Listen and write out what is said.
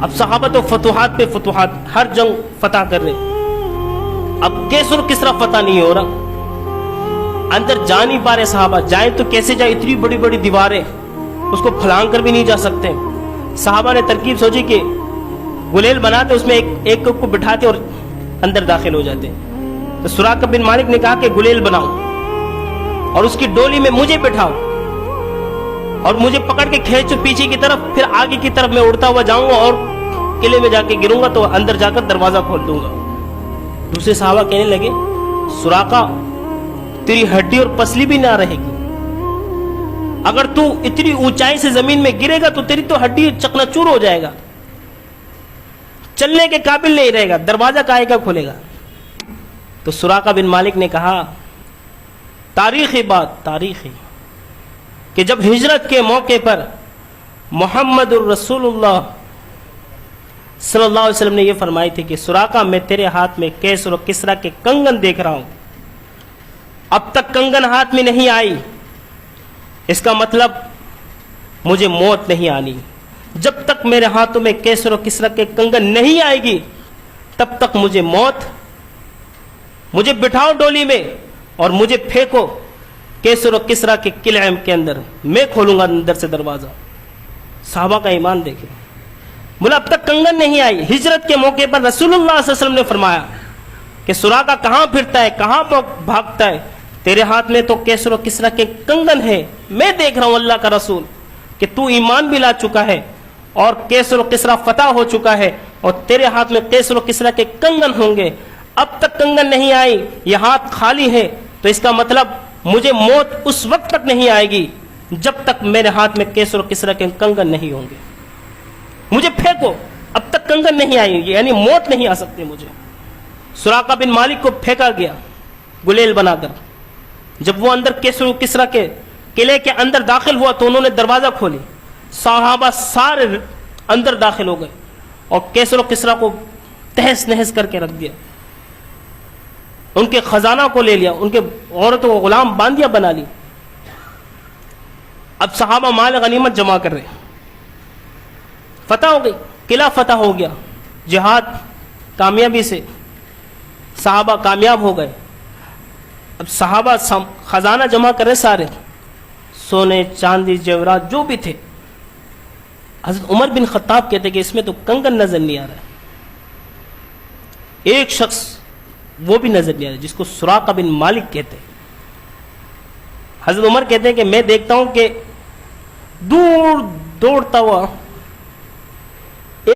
اب صحابہ تو فتوحات پہ فتوحات، ہر جنگ فتح کر رہے، اب کیسر و کسرا فتح نہیں ہو رہا، اندر جا نہیں پا رہے صحابہ، جائیں تو کیسے جائیں، اتنی بڑی بڑی دیواریں، اس کو پھلانگ کر بھی نہیں جا سکتے۔ صحابہ نے ترکیب سوچی کہ گلیل بناتے، اس میں ایک کو بٹھاتے اور اندر داخل ہو جاتے۔ تو سراقہ بن مالک نے کہا کہ گلیل بناؤ اور اس کی ڈولی میں مجھے بٹھاؤ اور مجھے پکڑ کے کھینچو پیچھے کی طرف، پھر آگے کی طرف میں اڑتا ہوا جاؤں گا اور قلعے میں جا کے گروں گا تو اندر جا کر دروازہ کھول دوں گا۔ دوسرے صحابہ کہنے لگے سراقہ تیری ہڈی اور پسلی بھی نہ رہے گی، اگر تو اتنی اونچائی سے زمین میں گرے گا تو تیری تو ہڈی چکنا چور ہو جائے گا، چلنے کے قابل نہیں رہے گا، دروازہ کائے کا کھولے گا۔ تو سراقہ بن مالک نے کہا تاریخی بات، تاریخی، کہ جب ہجرت کے موقع پر محمد الرسول اللہ صلی اللہ علیہ وسلم نے یہ فرمائی تھی کہ سراقہ میں تیرے ہاتھ میں کیسر و کسرا کے کنگن دیکھ رہا ہوں، اب تک کنگن ہاتھ میں نہیں آئی، اس کا مطلب مجھے موت نہیں آنی، جب تک میرے ہاتھوں میں کیسر و کسرا کے کنگن نہیں آئے گی تب تک مجھے موت، مجھے بٹھاؤ ڈولی میں اور مجھے پھینکو کیسر و کسرا کے قلعے کے اندر، میں کھولوں گا اندر سے دروازہ۔ صحابہ کا ایمان دیکھیں، بولا اب تک کنگن نہیں آئی۔ ہجرت کے موقع پر رسول اللہ صلی اللہ علیہ وسلم نے فرمایا کہ سراقہ کہاں پھرتا ہے، کہاں بھاگتا ہے، تیرے ہاتھ میں تو کیسر و کسرا کے کنگن ہے، میں دیکھ رہا ہوں اللہ کا رسول کہ تو ایمان بھی لا چکا ہے اور کیسر و کسرا فتح ہو چکا ہے اور تیرے ہاتھ میں کیسر و کسرا کے کنگن ہوں گے، اب تک کنگن نہیں آئی، یہ ہاتھ خالی ہے، تو اس کا مطلب مجھے موت اس وقت تک نہیں آئے گی جب تک میرے ہاتھ میں کیسر و کسرا کے کنگن نہیں ہوں گے، مجھے پھینکو، اب تک کنگن نہیں آئیں گے، یعنی موت نہیں آ سکتی مجھے۔ سراقہ بن مالک کو پھینکا گیا گلیل بنا کر، جب وہ اندر کیسر و کسرا کے قلعے کے اندر داخل ہوا تو انہوں نے دروازہ کھولی، صحابہ سارے اندر داخل ہو گئے اور کیسر و کسرا کو تہس نہس کر کے رکھ دیا، ان کے خزانہ کو لے لیا، ان کے عورتوں کو غلام باندیاں بنا لی۔ اب صحابہ مال غنیمت جمع کر رہے، فتح ہو گئی، قلعہ فتح ہو گیا، جہاد کامیابی سے صحابہ کامیاب ہو گئے۔ اب صحابہ خزانہ جمع کر رہے، سارے سونے چاندی جیورات جو بھی تھے۔ حضرت عمر بن خطاب کہتے کہ اس میں تو کنگن نظر نہیں آ رہا ہے، ایک شخص وہ بھی نظر نہیں آ رہا جس کو سراقہ بن مالک کہتے۔ حضرت عمر کہتے ہیں کہ میں دیکھتا ہوں کہ دور دوڑتا ہوا